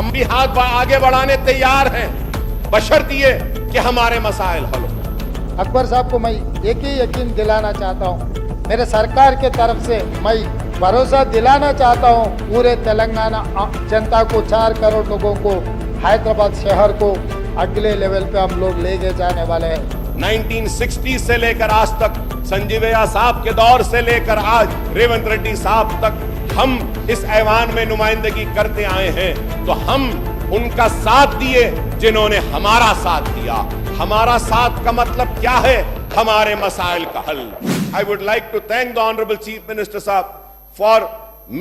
हम भी हाथ आगे बढ़ाने तैयार हैं, बशर्ते कि हमारे मसाइल हल हो। अकबर साहब को मैं एक ही यकीन दिलाना चाहता हूँ, मेरे सरकार के तरफ से मैं भरोसा दिलाना चाहता हूँ पूरे तेलंगाना जनता को, 4 करोड़ लोगों को, हैदराबाद शहर को अगले लेवल पे हम लोग लेके जाने वाले हैं। 1960 से लेकर आज तक, संजीवैया साहब के दौर से लेकर आज रेवंत रेड्डी साहब तक हम इस ऐवान में नुमाइंदगी करते आए हैं, तो हम उनका साथ दिए जिन्होंने हमारा साथ दिया। हमारा साथ का मतलब क्या है? हमारे मसाइल का हल। I would like to thank the Honorable Chief Minister Sahab for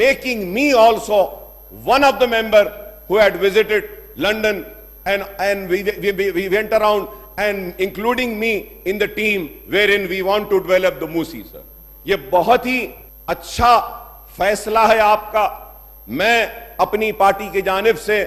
making me also one of the member who had visited London, and we went around and including me in the team wherein we want to develop the Musi, sir. ये बहुत ही अच्छा फैसला है आपका। मैं अपनी party की जानिब से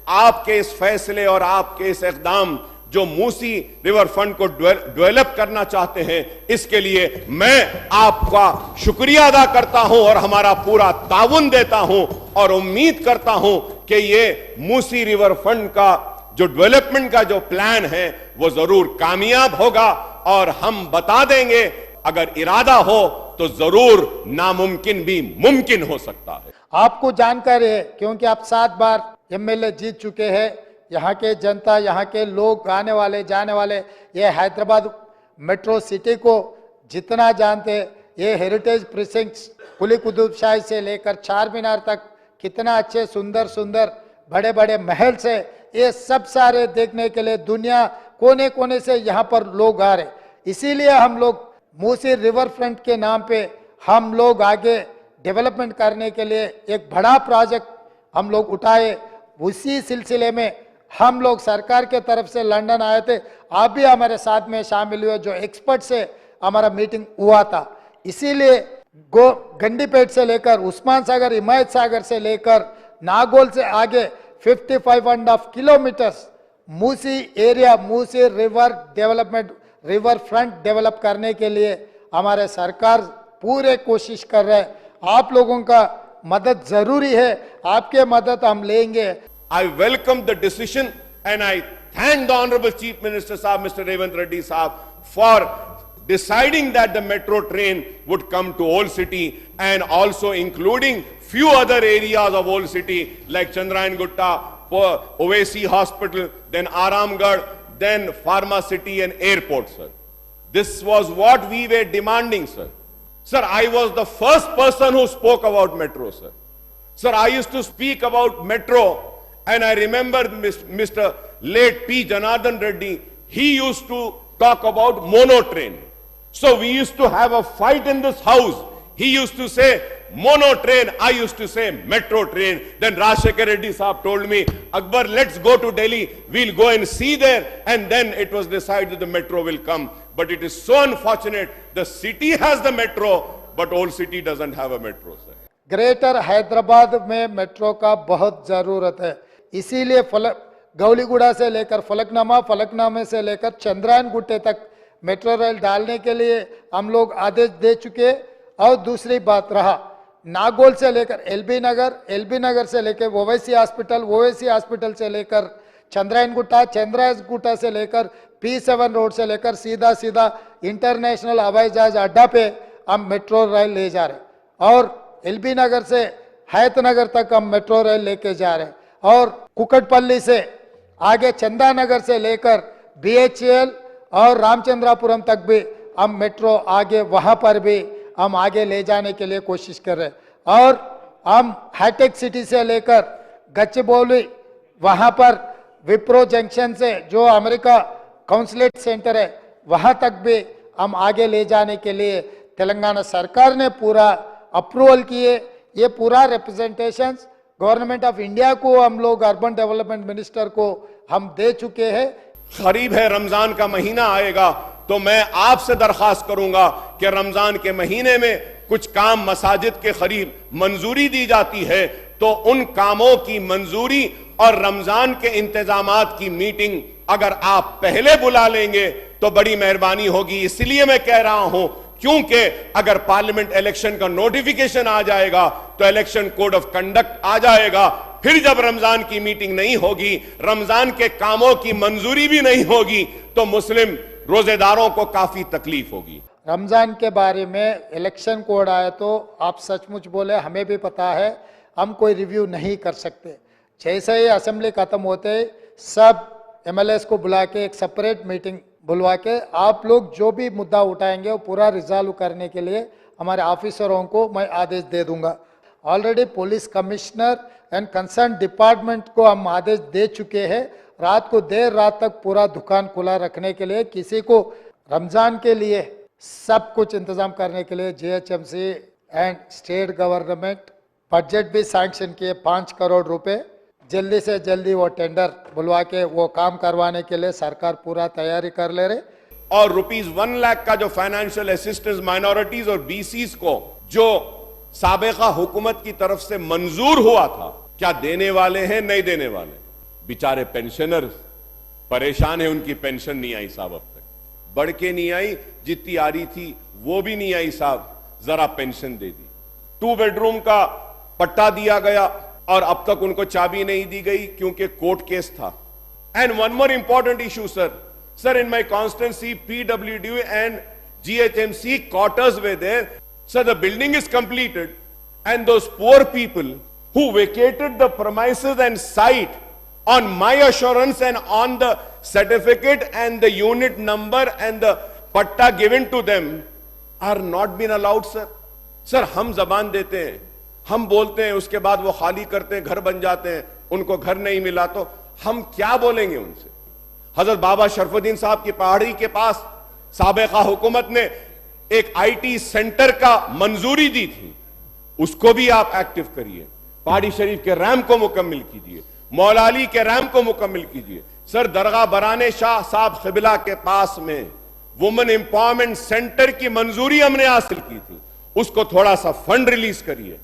आपके इस फैसले और आपके इस इक़दाम जो मूसी रिवर फ्रंट को डेवलप करना चाहते हैं, इसके लिए मैं आपका शुक्रिया अदा करता हूं और हमारा पूरा ताउन देता हूं और उम्मीद करता हूं कि ये मूसी रिवर फ्रंट का जो डेवलपमेंट का जो प्लान है वो जरूर कामयाब होगा। और हम बता देंगे, अगर इरादा हो तो जरूर नामुमकिन भी मुमकिन हो सकता है। आपको जानकारी है क्योंकि आप 7 बार एमएलए जीत चुके हैं। यहाँ के जनता, यहाँ के लोग, आने वाले जाने वाले, ये हैदराबाद मेट्रो सिटी को जितना जानते, ये हेरिटेज प्रिसिंक्ट्स, कुली कुतुब शाही से लेकर चार मीनार तक कितना अच्छे सुंदर सुंदर बड़े बड़े महल से, ये सब सारे देखने के लिए दुनिया कोने कोने से यहाँ पर लोग आ रहे। इसीलिए हम लोग मूसी रिवर फ्रंट के नाम पे हम लोग आगे डेवलपमेंट करने के लिए एक बड़ा प्रोजेक्ट हम लोग उठाए। उसी सिलसिले में हम लोग सरकार के तरफ से लंदन आए थे, आप भी हमारे साथ में शामिल हुए, जो एक्सपर्ट से हमारा मीटिंग हुआ था। इसीलिए गंडीपेट से लेकर उस्मान सागर, हिमायत सागर से लेकर नागौल से आगे 55.5 kilometres Musi area, Musi river development, river front develop करने के लिए हमारे सरकार पूरे कोशिश कर रहे हैं। आप लोगों का मदद जरूरी है, आपके मदद हम लेंगे। I welcome the decision and I thank the Honorable Chief Minister Sahab, Mr. Revanth Reddy Sahab, for deciding that the metro train would come to Old City and also including few other areas of Old City like Chandrayan Gutta, Owaisi Hospital, then Aramgarh, then Pharma City and Airport, sir. This was what we were demanding, sir. Sir, I was the first person who spoke about metro, sir. Sir, I used to speak about metro. And I remember Mr. late P. Janardhan Reddy, he used to talk about mono train. So we used to have a fight in this house. He used to say mono train, I used to say metro train. Then Rajshekhar Reddy Sahab told me, Akbar, let's go to Delhi, we'll go and see there. And then it was decided that the metro will come. But it is so unfortunate, the city has the metro, but Old City doesn't have a metro, sir. Greater Hyderabad में metro का बहुत ज़रूरत है। इसीलिए गौलीगुड़ा से लेकर फलकनामा, फलकनामे से लेकर चंद्रायन गुट्टे तक मेट्रो रेल डालने के लिए हम लोग आदेश दे चुके। और दूसरी बात रहा नागौल से लेकर एलबी नगर से लेकर ओवैसी हॉस्पिटल से लेकर चंद्रायन गुट्टा से लेकर P7 रोड से लेकर सीधा सीधा इंटरनेशनल हवाई जहाज अड्डा पे हम मेट्रो रेल ले जा रहे। और एलबी नगर से हैत नगर तक हम मेट्रो रेल लेके जा रहे हैं। और कुकटपल्ली से आगे चंदानगर से लेकर BHEL और रामचंद्रापुरम तक भी हम मेट्रो आगे वहां पर भी हम आगे ले जाने के लिए कोशिश कर रहे हैं। और हम हाईटेक सिटी से लेकर गच्चबौली, वहां पर विप्रो जंक्शन से जो अमेरिका काउंसलेट सेंटर है वहां तक भी हम आगे ले जाने के लिए तेलंगाना सरकार ने पूरा अप्रूवल किए। ये पूरा रिप्रेजेंटेशन गवर्नमेंट ऑफ इंडिया को हम लोग अर्बन डेवलपमेंट मिनिस्टर को हम दे चुके हैं। करीब है रमजान का महीना आएगा, तो मैं आपसे दरखास्त करूंगा कि रमजान के महीने में कुछ काम मसाजिद के करीब मंजूरी दी जाती है, तो उन कामों की मंजूरी और रमजान के इंतजामात की मीटिंग अगर आप पहले बुला लेंगे तो बड़ी मेहरबानी होगी। इसलिए मैं कह रहा हूं क्योंकि अगर पार्लियामेंट इलेक्शन का नोटिफिकेशन आ जाएगा तो इलेक्शन कोड ऑफ कंडक्ट आ जाएगा, फिर जब रमजान की मीटिंग नहीं होगी, रमजान के कामों की मंजूरी भी नहीं होगी, तो मुस्लिम रोजेदारों को काफी तकलीफ होगी। रमजान के बारे में इलेक्शन कोड आया तो आप सचमुच बोले, हमें भी पता है, हम कोई रिव्यू नहीं कर सकते। जैसे ही असेंबली खत्म होते ही सब एमएलएस को बुला के एक सेपरेट मीटिंग बुलवा के आप लोग जो भी मुद्दा उठाएंगे वो पूरा रिजॉल्व करने के लिए हमारे ऑफिसरों को मैं आदेश दे दूंगा। Already police commissioner and concern department को हम आदेश दे चुके हैं, रात को देर रात तक पूरा दुकान खुला रखने के लिए, किसी को रमजान के लिए सब कुछ इंतजाम करने के लिए GHMC and state government budget भी सैंक्शन किए 5 करोड़ रुपए। जल्दी से जल्दी वो टेंडर बुलवा के वो काम करवाने के लिए सरकार पूरा तैयारी कर ले रहे। और ₹1 लाख का जो फाइनेंशियल असिस्टेंस माइनॉरिटीज और बीसीज को जो साबिका हुकूमत की तरफ से मंजूर हुआ था, क्या देने वाले हैं? नहीं देने वाले। बेचारे पेंशनर्स परेशान है, उनकी पेंशन नहीं आई साहब, अब तक बढ़ के नहीं आई, जितनी आ रही थी वो भी नहीं आई साहब, जरा पेंशन दे दी। 2 बेडरूम का पट्टा दिया गया और अब तक उनको चाबी नहीं दी गई क्योंकि कोर्ट केस था। And one more important issue sir, in my constituency PWD and GHMC quarters were there. Sir, the building is completed and those poor people who vacated the premises and site on my assurance and on the certificate and the unit number and the patta given to them are not been allowed, sir. Sir, हम जबान देते हैं, हम बोलते हैं, उसके बाद वो खाली करते हैं, घर बन जाते हैं, उनको घर नहीं मिला तो हम क्या बोलेंगे उनसे? हजरत बाबा शरफुद्दीन साहब की पहाड़ी के पास साबिका हुकूमत ने एक IT सेंटर का मंजूरी दी थी, उसको भी आप एक्टिव करिए। पहाड़ी शरीफ के रैम्प को मुकम्मल कीजिए, मौला अली के रैम्प को मुकम्मल कीजिए। सर, दरगाह बराने शाह साहब क़िबला के पास में वुमेन एम्पावरमेंट सेंटर की मंजूरी हमने हासिल की थी, उसको थोड़ा सा फंड रिलीज करिए।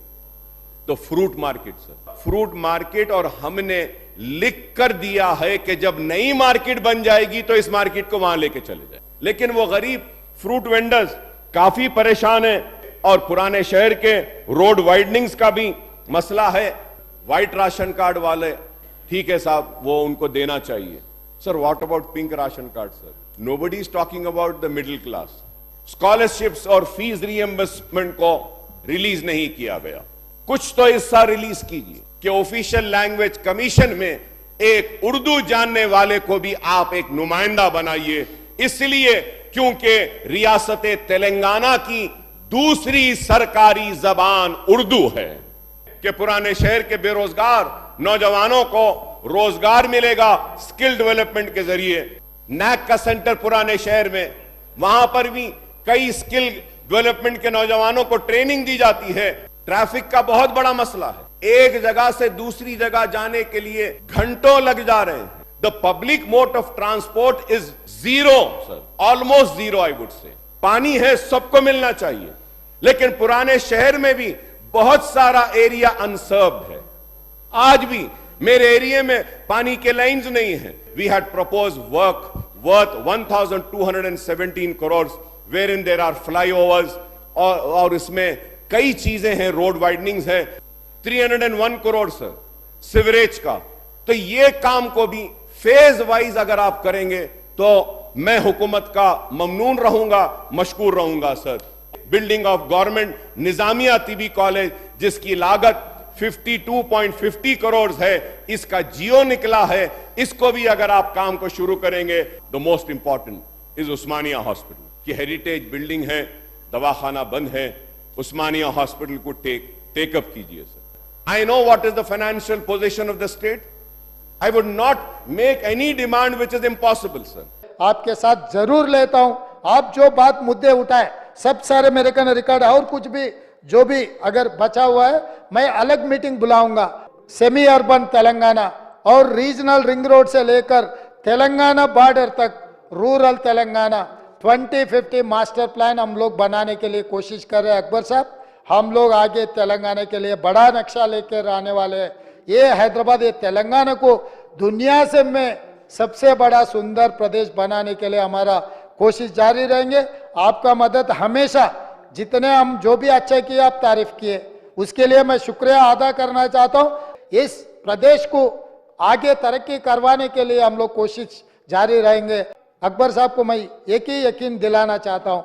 तो fruit market, sir, fruit market, और हमने लिख कर दिया है कि जब नई मार्केट बन जाएगी तो इस मार्केट को वहां लेके चले जाए। लेकिन वो गरीब फ्रूट वेंडर्स काफी परेशान हैं और पुराने शहर के रोड वाइडनिंग्स का भी मसला है। व्हाइट राशन कार्ड वाले, ठीक है साहब, वो उनको देना चाहिए। Sir, what about pink ration card? Sir, nobody is talking about the middle class. Scholarships और फीस रिएम्बर्समेंट को रिलीज नहीं किया गया, कुछ तो हिस्सा रिलीज कीजिए कि ऑफिशियल लैंग्वेज कमीशन में एक उर्दू जानने वाले को भी आप एक नुमाइंदा बनाइए, इसलिए क्योंकि रियासत तेलंगाना की दूसरी सरकारी जबान उर्दू है कि पुराने शहर के बेरोजगार नौजवानों को रोजगार मिलेगा स्किल डेवलपमेंट के जरिए। नैक का सेंटर पुराने शहर में, वहां पर भी कई स्किल डेवलपमेंट के नौजवानों को ट्रेनिंग दी जाती है। ट्रैफिक का बहुत बड़ा मसला है, एक जगह से दूसरी जगह जाने के लिए घंटों लग जा रहे हैं। The public mode of transport is zero sir, almost zero I would say. पानी है, सबको मिलना चाहिए, लेकिन पुराने शहर में भी बहुत सारा एरिया अनसर्व्ड है। आज भी मेरे एरिया में पानी के लाइंस नहीं है। We had propose work worth 1217 crore wherein there are flyovers और इसमें कई चीजें हैं, रोड वाइडनिंग्स है। 301 करोड़ सर सिवरेज का। तो ये काम को भी फेज वाइज अगर आप करेंगे तो मैं हुकूमत का ममनून रहूंगा, मशकूर रहूंगा sir. Building of government Nizamia Tibbi college जिसकी लागत 52.50 करोड़ है, इसका जियो निकला है, इसको भी अगर आप काम को शुरू करेंगे। The most important is Osmania hospital की हेरिटेज बिल्डिंग है, दवाखाना बंद है, उस्मानिया हॉस्पिटल को टेकअप कीजिए sir. I know what is the financial position of the state. I would not make any demand which is impossible sir. आपके साथ जरूर लेता हूं, आप जो बात मुद्दे उठाए सब सारे मेरे कन रिकॉर्ड है, और कुछ भी जो भी अगर बचा हुआ है मैं अलग मीटिंग बुलाऊंगा। सेमी अर्बन तेलंगाना और रीजनल रिंग रोड से लेकर तेलंगाना बॉर्डर तक रूरल तेलंगाना 2050 मास्टर प्लान हम लोग बनाने के लिए कोशिश कर रहे हैं। अकबर साहब, हम लोग आगे तेलंगाना के लिए बड़ा नक्शा लेकर आने वाले हैं। ये हैदराबाद, ये तेलंगाना को दुनिया से में सबसे बड़ा सुंदर प्रदेश बनाने के लिए हमारा कोशिश जारी रहेंगे। आपका मदद हमेशा, जितने हम जो भी अच्छा किए आप तारीफ किए, उसके लिए मैं शुक्रिया अदा करना चाहता हूँ। इस प्रदेश को आगे तरक्की करवाने के लिए हम लोग कोशिश जारी रहेंगे। अकबर साहब को मैं एक ही यकीन दिलाना चाहता हूँ,